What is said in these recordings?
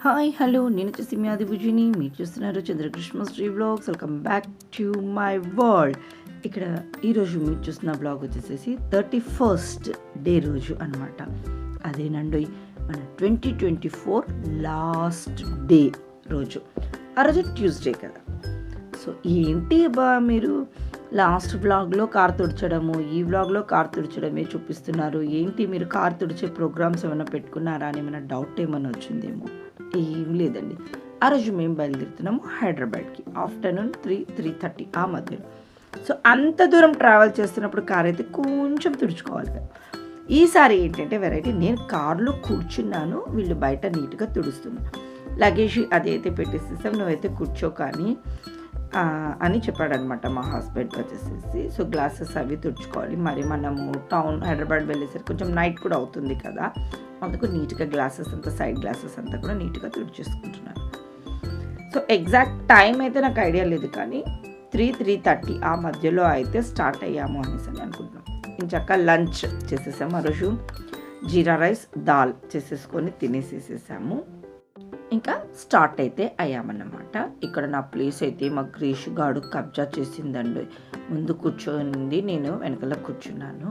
Hi hello, నేను వచ్చేసి మీ ఆదిభుజిని. మీరు చూస్తున్నారు Chandrakrishna Sri vlogs. Welcome back to my world. ఇక్కడ ఈరోజు మీరు చూస్తున్న బ్లాగ్ వచ్చేసేసి 31st డే రోజు అనమాట. అదేనండి మన 2024 లాస్ట్ డే రోజు. ఆ రోజు ట్యూస్డే కదా. సో ఏంటి బా మీరు లాస్ట్ వ్లాగ్లో కార్ తుడచడము, ఈ వ్లాగ్లో కార్ తుడచడమే చూపిస్తున్నారు, ఏంటి మీరు కార్ తుడిచే ప్రోగ్రామ్స్ ఏమైనా పెట్టుకున్నారా అని ఏమైనా డౌట్ ఏమైనా వచ్చిందేమో. ఏం లేదండి, ఆ రోజు మేము బయలుదేరుతున్నాము హైదరాబాద్కి. ఆఫ్టర్నూన్ 3-3:30 ఆ మధ్యలో. సో అంత దూరం ట్రావెల్ చేస్తున్నప్పుడు కార్ అయితే కొంచెం తుడుచుకోవాలి కదా. ఈసారి ఏంటంటే వెరైటీ, నేను కార్లో కూర్చున్నాను, వీళ్ళు బయట నీట్గా తుడుస్తున్నారు. లగేజ్ అది అయితే పెట్టేసేసాం, నువ్వైతే కూర్చో కానీ అని చెప్పాడనమాట మా హస్బెండ్ వచ్చేసేసి. సో గ్లాసెస్ అవి తుడుచుకోవాలి, మరి మనము టౌన్ హైదరాబాద్ వెళ్ళేసరికి కొంచెం నైట్ కూడా అవుతుంది కదా, అందుకు నీట్గా గ్లాసెస్ అంతా, సైడ్ గ్లాసెస్ అంతా కూడా నీట్గా తుడిచేసుకుంటున్నాను. సో ఎగ్జాక్ట్ టైం అయితే నాకు ఐడియా లేదు, కానీ 3-3:30 ఆ మధ్యలో అయితే స్టార్ట్ అయ్యాము అనేసి అని అనుకుంటున్నాం. ఇంచక్క లంచ్ చేసేసాము. ఆ రోజు జీరా రైస్ దాల్ చేసేసుకొని తినేసేసేసాము. ఇంకా స్టార్ట్ అయితే అయ్యామన్నమాట. ఇక్కడ నా ప్లేస్ అయితే మా క్రీష్ గాడు కబ్జా చేసిందండి. ముందు కూర్చొని నేను వెనకాల కూర్చున్నాను.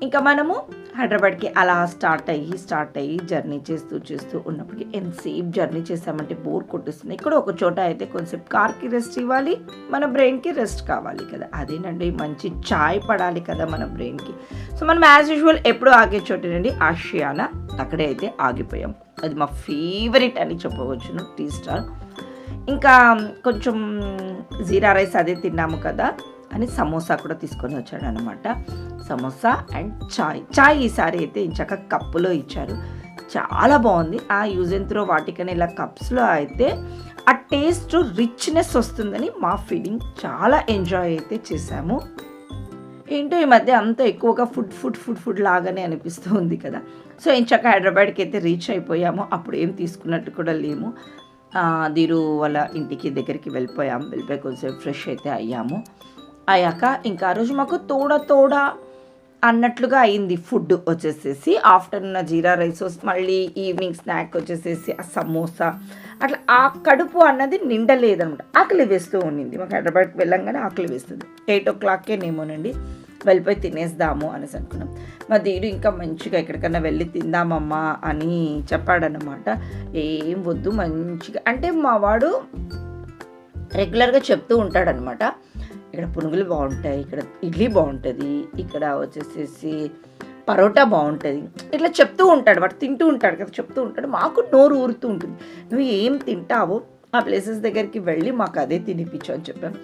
ఇంకా మనము హైదరాబాద్కి అలా స్టార్ట్ అయ్యి జర్నీ చేస్తూ ఉన్నప్పటికీ ఎంతసేపు జర్నీ చేసామంటే బోర్ కొట్టేస్తుంది. ఇక్కడ ఒక చోట అయితే కొంచెం కార్కి రెస్ట్ ఇవ్వాలి, మన బ్రెయిన్కి రెస్ట్ కావాలి కదా. అదేనండి, మంచి చాయ్ పడాలి కదా మన బ్రెయిన్కి. సో మనం యాజ్ యూజువల్ ఎప్పుడు ఆగే చోటనండి ఆషియానా, అక్కడే అయితే ఆగిపోయాం. అది మా ఫేవరెట్ అని చెప్పవచ్చును, టీ స్టాల్. ఇంకా కొంచెం జీరా రైస్ అదే తిన్నాము కదా అని సమోసా కూడా తీసుకొని వచ్చాడు అనమాట. సమోసా అండ్ చాయ్ ఈసారి అయితే ఇంచక కప్పులో ఇచ్చారు, చాలా బాగుంది. ఆ యూజ్ అండ్ త్రో వాటికని ఇలా కప్స్లో అయితే ఆ టేస్ట్ రిచ్నెస్ వస్తుందని మా ఫీలింగ్. చాలా ఎంజాయ్ అయితే చేసాము. ఏంటో ఈ మధ్య అంత ఎక్కువగా ఫుడ్ లాగానే అనిపిస్తూ ఉంది కదా. సో ఇంచక హైదరాబాద్కి అయితే రీచ్ అయిపోయాము. అప్పుడు ఏం తీసుకున్నట్టు కూడా లేము. దీరు వాళ్ళ ఇంటికి దగ్గరికి వెళ్ళిపోయి కొంచెం ఫ్రెష్ అయితే అయ్యాక ఇంకా ఆ రోజు మాకు తోడ అన్నట్లుగా అయింది ఫుడ్ వచ్చేసేసి. ఆఫ్టర్నూన్ జీరా రైస్, మళ్ళీ ఈవినింగ్ స్నాక్ వచ్చేసేసి ఆ సమోసా, అట్లా ఆ కడుపు అన్నది నిండలేదనమాట. ఆకలి వేస్తూ ఉండింది మాకు. హైదరాబాద్కి వెళ్ళంగానే ఆకలి వేస్తుంది. 8 o'clockకేనేమోనండి వెళ్ళిపోయి తినేద్దాము అనేసి అనుకున్నాం. మా దీడు ఇంకా మంచిగా ఎక్కడికన్నా వెళ్ళి తిందామమ్మా అని చెప్పాడనమాట. ఏం వద్దు మంచిగా అంటే మా వాడు రెగ్యులర్గా చెప్తూ ఉంటాడనమాట, ఇక్కడ పునుగులు బాగుంటాయి, ఇక్కడ ఇడ్లీ బాగుంటుంది, ఇక్కడ వచ్చేసేసి పరోటా బాగుంటుంది, ఇట్లా చెప్తూ ఉంటాడు. వాడు తింటూ ఉంటాడు కదా, చెప్తూ ఉంటాడు. మాకు నోరు ఊరుతూ ఉంటుంది, నువ్వు ఏం తింటావో ఆ ప్లేసెస్ దగ్గరికి వెళ్ళి మాకు అదే తినిపించు అని చెప్పాను.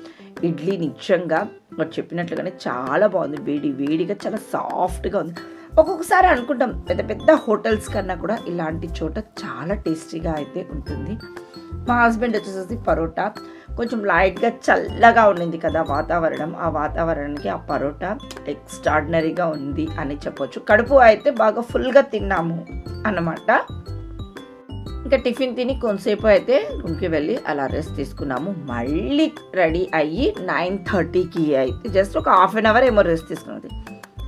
ఇడ్లీ నిజంగా వాడు చెప్పినట్లుగానే చాలా బాగుంది, వేడిగా చాలా సాఫ్ట్గా ఉంది. ఒక్కొక్కసారి అనుకుంటాం పెద్ద హోటల్స్ కన్నా కూడా ఇలాంటి చోట చాలా టేస్టీగా అయితే ఉంటుంది. మా హస్బెండ్ వచ్చేసేసి పరోటా కొంచెం లైట్గా చల్లగా ఉండింది కదా వాతావరణం, ఆ వాతావరణానికి ఆ పరోటా ఎక్స్ట్రాడినరీగా ఉంది అని చెప్పొచ్చు. కడుపు అయితే బాగా ఫుల్గా తిన్నాము అన్నమాట. ఇంకా టిఫిన్ తిని కొంతసేపు అయితే రూమ్కి వెళ్ళి అలా రెస్ట్ తీసుకున్నాము. మళ్ళీ రెడీ అయ్యి 9:30కి అయితే జస్ట్ ఒక హాఫ్ అన్ అవర్ ఏమో రెస్ట్ తీసుకున్నది.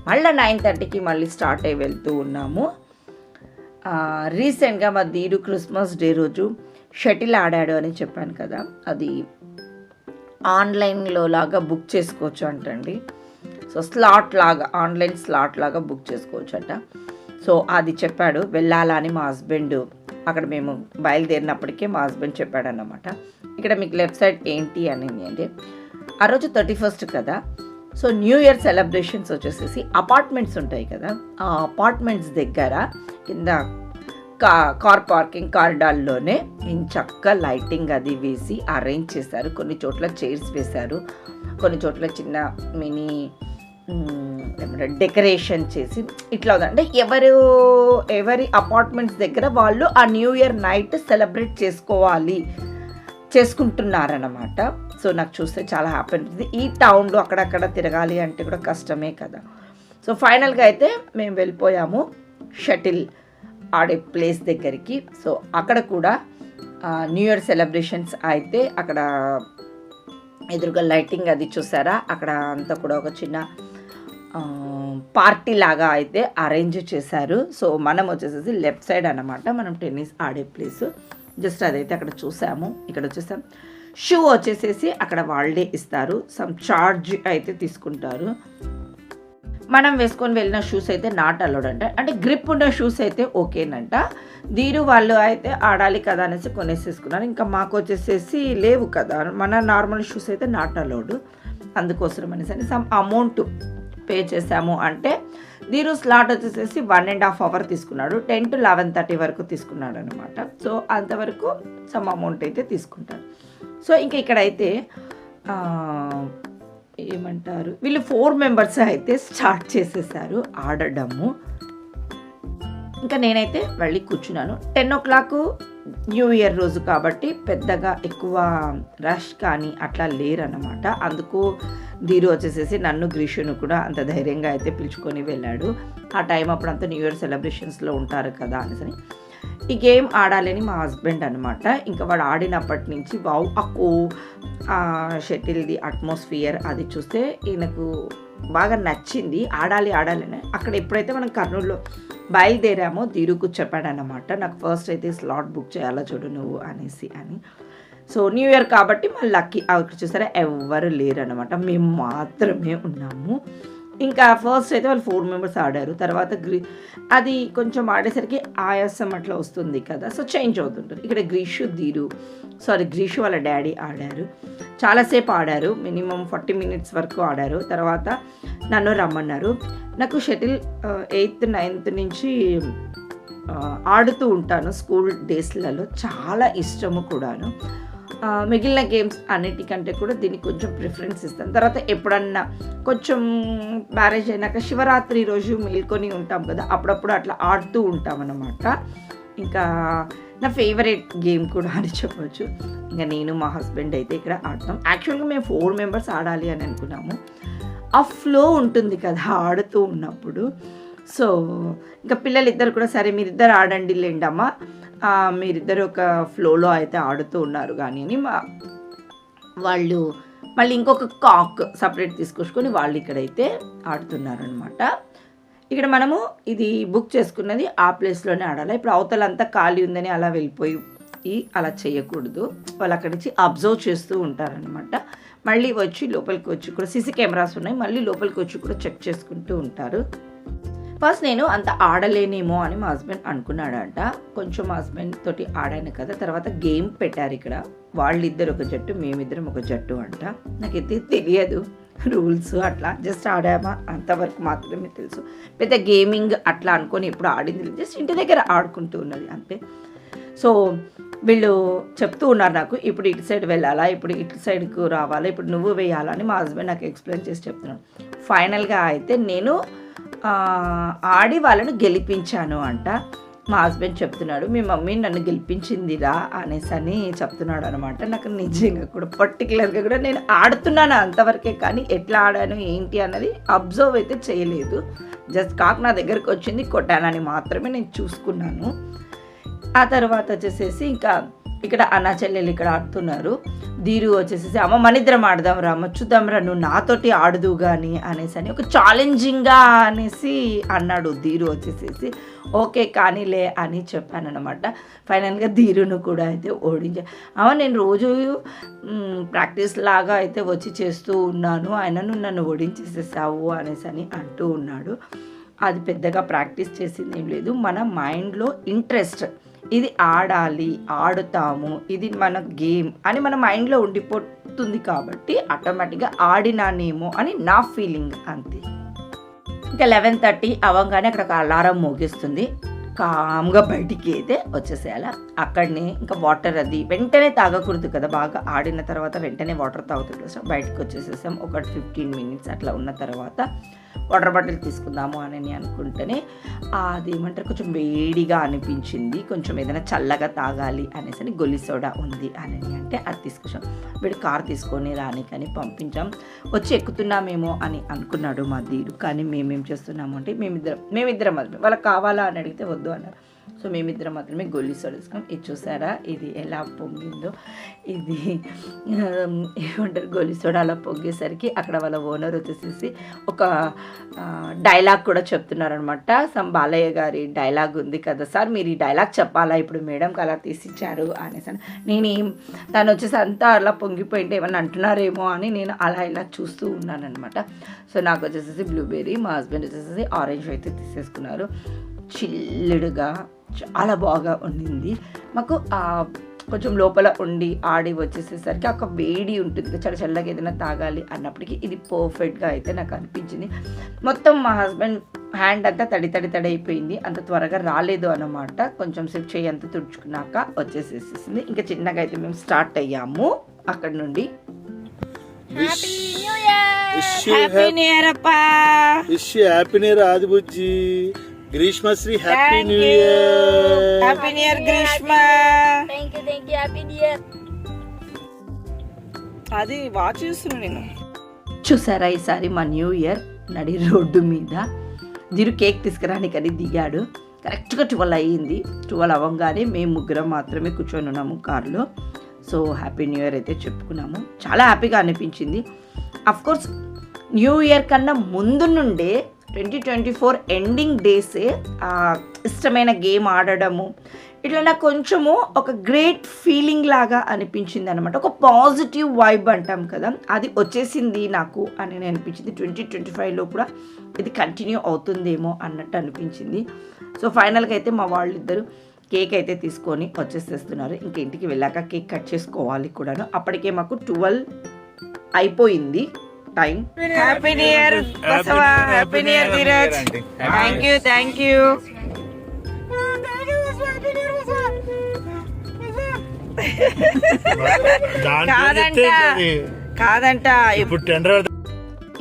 మళ్ళీ 9:30కి మళ్ళీ స్టార్ట్ అయ్యి వెళ్తూ ఉన్నాము. రీసెంట్గా మా దీడు క్రిస్మస్ డే రోజు షటిల్ ఆడాడు అని చెప్పాను కదా, అది ఆన్లైన్లో లాగా బుక్ చేసుకోవచ్చు అంటండి. సో ఆన్లైన్ స్లాట్ లాగా బుక్ చేసుకోవచ్చు అంట. సో అది చెప్పాడు, వెళ్ళాలని మా హస్బెండ్. అక్కడ మేము బయలుదేరినప్పటికే మా హస్బెండ్ చెప్పాడన్నమాట. ఇక్కడ మీకు లెఫ్ట్ సైడ్ ఏంటి అని అంటే, ఆ రోజు 31st కదా. సో న్యూ ఇయర్ సెలబ్రేషన్స్ వచ్చేసేసి అపార్ట్మెంట్స్ ఉంటాయి కదా, ఆ అపార్ట్మెంట్స్ దగ్గర కింద కార్ పార్కింగ్ కారిడార్లోనే చక్కగా లైటింగ్ అది వేసి అరేంజ్ చేశారు. కొన్ని చోట్ల చైర్స్ వేశారు, కొన్ని చోట్ల చిన్న మినీ డెకరేషన్ చేసి ఇట్లా ఉంది. అంటే ఎవరి అపార్ట్మెంట్స్ దగ్గర వాళ్ళు ఆ న్యూ ఇయర్ నైట్ సెలబ్రేట్ చేసుకుంటున్నారన్నమాట. సో నాకు చూస్తే చాలా హ్యాపీ అనిపిస్తుంది. ఈ టౌన్లో అక్కడక్కడ తిరగాలి అంటే కూడా కష్టమే కదా. సో ఫైనల్గా అయితే మేము వెళ్ళిపోయాము షటిల్ ఆడే ప్లేస్ దగ్గరికి. సో అక్కడ కూడా న్యూ ఇయర్ సెలబ్రేషన్స్ అయితే అక్కడ ఎదురుగా లైటింగ్ అది చూసారా, అక్కడ అంతా కూడా ఒక చిన్న పార్టీ లాగా అయితే అరేంజ్ చేశారు. సో మనం వచ్చేసేసి లెఫ్ట్ సైడ్ అన్నమాట, మనం టెన్నిస్ ఆడే ప్లేస్. జస్ట్ అదైతే అక్కడ చూసాము. ఇక్కడ వచ్చేసాం. షూ వచ్చేసేసి అక్కడ వాళ్ళే ఇస్తారు, సమ్ చార్జ్ అయితే తీసుకుంటారు. మనం వేసుకొని వెళ్ళిన షూస్ అయితే నాట్ అలౌడ్ అంట, అంటే గ్రిప్ ఉన్న షూస్ అయితే ఓకేనంట. దీరు వాళ్ళు అయితే ఆడాలి కదా అనేసి కొనేసేసుకున్నారు. ఇంకా మాకు వచ్చేసేసి లేవు కదా, మన నార్మల్ షూస్ అయితే నాట్ అలౌడ్. అందుకోసం అనేసి సమ్ అమౌంట్ పే చేసాము. అంటే దీరు స్లాట్ వచ్చేసేసి 1.5 hours తీసుకున్నాడు, 10 to 11:30 వరకు తీసుకున్నాడు అనమాట. సో అంతవరకు సమ్ అమౌంట్ అయితే తీసుకుంటారు. సో ఇంకా ఇక్కడైతే ఏమంటారు, వీళ్ళు 4 members అయితే స్టార్ట్ చేసేసారు ఆడడము. ఇంకా నేనైతే వెళ్ళి కూర్చున్నాను. 10 o'clock న్యూ ఇయర్ రోజు కాబట్టి పెద్దగా ఎక్కువ రష్ కానీ అట్లా లేరన్నమాట. అందుకు ధీరు వచ్చేసేసి నన్ను గ్రీషును కూడా అంత ధైర్యంగా అయితే పిలుచుకొని వెళ్ళాడు. ఆ టైం అప్పుడు అంతా న్యూ ఇయర్ సెలబ్రేషన్స్లో ఉంటారు కదా అనేసి. ఈ గేమ్ ఆడాలని మా హస్బెండ్ అనమాట. ఇంకా వాడు ఆడినప్పటి నుంచి వావ్ అక్కో షటిల్ది అట్మాస్ఫియర్ అది చూస్తే ఈయనకు బాగా నచ్చింది. ఆడాలి అని అక్కడ ఎప్పుడైతే మనం కర్నూలులో బయలుదేరామో ధీరుకు చెప్పాడనమాట, నాకు ఫస్ట్ అయితే స్లాట్ బుక్ చేయాలా చూడు నువ్వు అనేసి అని. సో న్యూ ఇయర్ కాబట్టి మళ్ళీ లక్కీ అక్కడ చూసారా ఎవ్వరు లేరు అనమాట, మేము మాత్రమే ఉన్నాము. ఇంకా ఫస్ట్ అయితే వాళ్ళు 4 members ఆడారు. తర్వాత అది కొంచెం ఆడేసరికి ఆయాసం అట్లా వస్తుంది కదా, సో చేంజ్ అవుతుంటుంది. ఇక్కడ గ్రీషు వాళ్ళ డాడీ ఆడారు, చాలాసేపు ఆడారు, మినిమం 40 minutes వరకు ఆడారు. తర్వాత నన్ను రమ్మన్నారు. నాకు షటిల్ 8th 9th నుంచి ఆడుతూ ఉంటాను స్కూల్ డేస్లలో, చాలా ఇష్టము కూడాను. మిగిలిన గేమ్స్ అన్నిటికంటే కూడా దీనికి కొంచెం ప్రిఫరెన్స్ ఇస్తాను. తర్వాత ఎప్పుడన్నా కొంచెం మ్యారేజ్ అయినాక శివరాత్రి రోజు మేల్కొని ఉంటాం కదా, అప్పుడప్పుడు అట్లా ఆడుతూ ఉంటాం అన్నమాట. ఇంకా నా ఫేవరెట్ గేమ్ కూడా అని చెప్పవచ్చు. ఇంకా నేను మా హస్బెండ్ అయితే ఇక్కడ ఆడతాం. యాక్చువల్గా మేము 4 members ఆడాలి అని అనుకున్నాము. ఆ ఫ్లో ఉంటుంది కదా ఆడుతూ ఉన్నప్పుడు. సో ఇంకా పిల్లలిద్దరు కూడా సరే మీరిద్దరు ఆడండి లేండమ్మా, మీరిద్దరు ఒక ఫ్లోలో అయితే ఆడుతూ ఉన్నారు కానీ అని వాళ్ళు మళ్ళీ ఇంకొక కాక్ సపరేట్ తీసుకొచ్చుకొని వాళ్ళు ఇక్కడైతే ఆడుతున్నారు అనమాట. ఇక్కడ మనము ఇది బుక్ చేసుకున్నది ఆ ప్లేస్లోనే ఆడాలి. ఇప్పుడు అవతలంతా ఖాళీ ఉందని అలా వెళ్ళిపోయి అలా చేయకూడదు. వాళ్ళు అక్కడి నుంచి అబ్జర్వ్ చేస్తూ ఉంటారనమాట. మళ్ళీ వచ్చి లోపలికి వచ్చి కూడా సీసీ కెమెరాస్ ఉన్నాయి, మళ్ళీ లోపలికి వచ్చి కూడా చెక్ చేసుకుంటూ ఉంటారు. ఫస్ట్ నేను అంత ఆడలేనేమో అని మా హస్బెండ్ అనుకున్నాడంట. కొంచెం మా హస్బెండ్ తోటి ఆడాను కదా, తర్వాత గేమ్ పెట్టారు ఇక్కడ, వాళ్ళిద్దరు ఒక జట్టు మేమిద్దరం ఒక జట్టు అంట. నాకైతే తెలియదు రూల్స్, అట్లా జస్ట్ ఆడామా అంతవరకు మాత్రమే తెలుసు. పెద్ద గేమింగ్ అట్లా అనుకొని ఎప్పుడు ఆడింది, జస్ట్ ఇంటి దగ్గర ఆడుకుంటూ ఉన్నది అంతే. సో వీళ్ళు చెప్తూ ఉన్నారు నాకు, ఇప్పుడు ఇటు సైడ్ వెళ్ళాలా, ఇప్పుడు ఇటు సైడ్కు రావాలా, ఇప్పుడు నువ్వు వేయాలా అని మా హస్బెండ్ నాకు ఎక్స్ప్లెయిన్ చేసి చెప్తున్నాను. ఫైనల్గా అయితే నేను ఆడి వాళ్ళను గెలిపించాను అంట. మా హస్బెండ్ చెప్తున్నాడు మీ మమ్మీ నన్ను గెలిపించిందిరా అనేసి అని చెప్తున్నాడు అనమాట. నాకు నిజంగా కూడా పర్టికులర్గా కూడా నేను ఆడుతున్నాను అంతవరకే, కానీ ఎట్లా ఆడాను ఏంటి అన్నది అబ్జర్వ్ అయితే చేయలేదు. జస్ట్ కాకు నా దగ్గరకు వచ్చింది కొట్టానని మాత్రమే నేను చూసుకున్నాను. ఆ తర్వాత వచ్చేసేసి ఇంకా ఇక్కడ అన్నా చెల్లెలు ఇక్కడ ఆడుతున్నారు. ధీరు వచ్చేసేసి అమ్మ మనిద్దరం ఆడదాం రా, అమ్మ చూద్దాం రా, నువ్వు నాతోటి ఆడుదు కానీ అనేసి అని ఒక ఛాలెంజింగ్గా అనేసి అన్నాడు. ధీరు వచ్చేసేసి ఓకే కానీలే అని చెప్పాను అనమాట. ఫైనల్గా ధీరును కూడా అయితే ఓడించా. అమ్మ నేను రోజు ప్రాక్టీస్ లాగా అయితే వచ్చి చేస్తూ ఉన్నాను, ఆయనను నన్ను ఓడించేసేసావు అనేసి అని అంటూ ఉన్నాడు. అది పెద్దగా ప్రాక్టీస్ చేసింది ఏం లేదు, మన మైండ్లో ఇంట్రెస్ట్, ఇది ఆడాలి ఆడుతాము ఇది మన గేమ్ అని మన మైండ్లో ఉండిపోతుంది కాబట్టి ఆటోమేటిక్గా ఆడినానేమో అని నా ఫీలింగ్ అంతే. ఇంకా 11:30 అవ్వగానే అక్కడ ఒక అలారం మోగిస్తుంది. కామ్గా బయటికి అయితే వచ్చేసేయాల. అక్కడనే ఇంకా వాటర్ అది వెంటనే తాగకూడదు కదా, బాగా ఆడిన తర్వాత వెంటనే వాటర్ తాగుతుంది. బయటకు వచ్చేసేసాం. ఒక 15 minutes అట్లా ఉన్న తర్వాత వాటర్ బాటిల్ తీసుకుందాము అని అనుకుంటేనే అది ఏమంటారు కొంచెం వేడిగా అనిపించింది, కొంచెం ఏదైనా చల్లగా తాగాలి అనేసి అని గొల్లి సోడా ఉంది అని అంటే అది తీసుకొచ్చాం. వీడు కార్ తీసుకొని రాని కానీ పంపించాం. వచ్చి ఎక్కుతున్నామేమో అని అనుకున్నాడు మా ధీరు, కానీ మేమేం చేస్తున్నాము అంటే మేమిద్దరం వాళ్ళకి కావాలా అని అడిగితే వద్దు అన్నారు. సో మేమిద్దరం మాత్రమే గొల్లి సోడా తీసుకున్నాం. ఇది చూసారా, ఇది ఎలా పొంగిందో. ఇది ఏమంటారు, గొల్లి సోడా అలా పొంగేసరికి అక్కడ వాళ్ళ ఓనర్ వచ్చేసేసి ఒక డైలాగ్ కూడా చెప్తున్నారనమాట. సమ్ బాలయ్య గారి డైలాగ్ ఉంది కదా సార్, మీరు ఈ డైలాగ్ చెప్పాలా ఇప్పుడు మేడంకి అలా తీసిచ్చారు అనేసి. తను వచ్చేసి అంతా అలా పొంగిపోయింటే ఏమన్నా అంటున్నారేమో అని నేను అలా ఇలా చూస్తూ ఉన్నానమాట. సో నాకు వచ్చేసేసి బ్లూబెర్రీ, మా హస్బెండ్ వచ్చేసేసి ఆరెంజ్ అయితే తీసేసుకున్నారు. చిల్లుడుగా చాలా బాగా ఉండింది. మాకు కొంచెం లోపల ఉండి ఆడి వచ్చేసేసరికి ఒక వేడి ఉంటుంది, చల్లగా ఏదైనా తాగాలి అన్నప్పటికీ ఇది పర్ఫెక్ట్గా అయితే నాకు అనిపించింది. మొత్తం మా హస్బెండ్ హ్యాండ్ అంతా తడి అయిపోయింది, అంత త్వరగా రాలేదు అన్నమాట. కొంచెం సేపు చేయి అంతా తుడుచుకున్నాక వచ్చేసేసింది. ఇంకా చిన్నగా అయితే మేము స్టార్ట్ అయ్యాము అక్కడ నుండి. Adibujji Grishmasri, happy new year. Happy new year Grishma. Thank you happy new year. అది వాచ్ చూస్తున్నా నేను. చూసారా, ఈసారి మా న్యూ ఇయర్ నడి రోడ్డు మీద దిరు కేక్ తీసుకురానికని దిగాడు. కరెక్ట్గా 12 అయ్యింది. 12 అవ్వగానే మేము ముగ్గురం మాత్రమే కూర్చొని ఉన్నాము కార్లో. సో హ్యాపీ న్యూ ఇయర్ అయితే చెప్పుకున్నాము. చాలా హ్యాపీగా అనిపించింది. అఫ్కోర్స్ న్యూ ఇయర్ కన్నా ముందు నుండే 2024 ఎండింగ్ డేసే ఇష్టమైన గేమ్ ఆడడము ఇట్లా నాకు కొంచెము ఒక గ్రేట్ ఫీలింగ్ లాగా అనిపించింది అనమాట. ఒక పాజిటివ్ వైబ్ అంటాం కదా, అది వచ్చేసింది నాకు అని నేను అనిపించింది. 2025లో కూడా ఇది కంటిన్యూ అవుతుందేమో అన్నట్టు అనిపించింది. సో ఫైనల్గా అయితే మా వాళ్ళిద్దరు కేక్ అయితే తీసుకొని వచ్చేసేస్తున్నారు. ఇంక ఇంటికి వెళ్ళాక కేక్ కట్ చేసుకోవాలి కూడాను. అప్పటికే మాకు 12 అయిపోయింది time. Happy new year Basava, happy new year Dheeraj. Thank you. కాదంట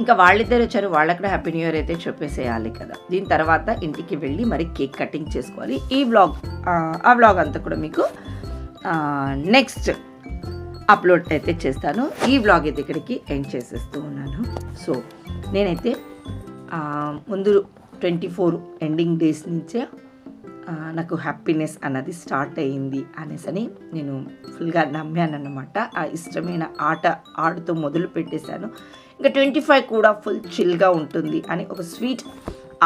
ఇంకా వాళ్ళిద్దరు వచ్చారు, వాళ్ళకి కూడా హ్యాపీ న్యూ ఇయర్ అయితే చెప్పేసేయాలి కదా. దీని తర్వాత ఇంటికి వెళ్ళి మరి కేక్ కటింగ్ చేసుకోవాలి. ఆ వ్లాగ్ అంతా కూడా మీకు నెక్స్ట్ అప్లోడ్ అయితే చేస్తాను. ఈ వ్లాగ్ అయితే ఇక్కడికి ఎండ్ చేసేస్తూ ఉన్నాను. సో నేనైతే ముందు 24 ఎండింగ్ డేస్ నుంచే నాకు హ్యాపీనెస్ అన్నది స్టార్ట్ అయ్యింది అనేసి నేను ఫుల్గా నమ్మాను అన్నమాట. ఆ ఇష్టమైన ఆట ఆడుతూ మొదలు పెట్టేశాను. ఇంకా 25 కూడా ఫుల్ చిల్గా ఉంటుంది అని ఒక స్వీట్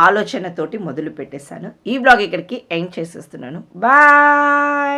ఆలోచనతోటి మొదలు పెట్టేశాను. ఈ వ్లాగ్ ఇక్కడికి ఎండ్ చేసేస్తున్నాను. బాయ్.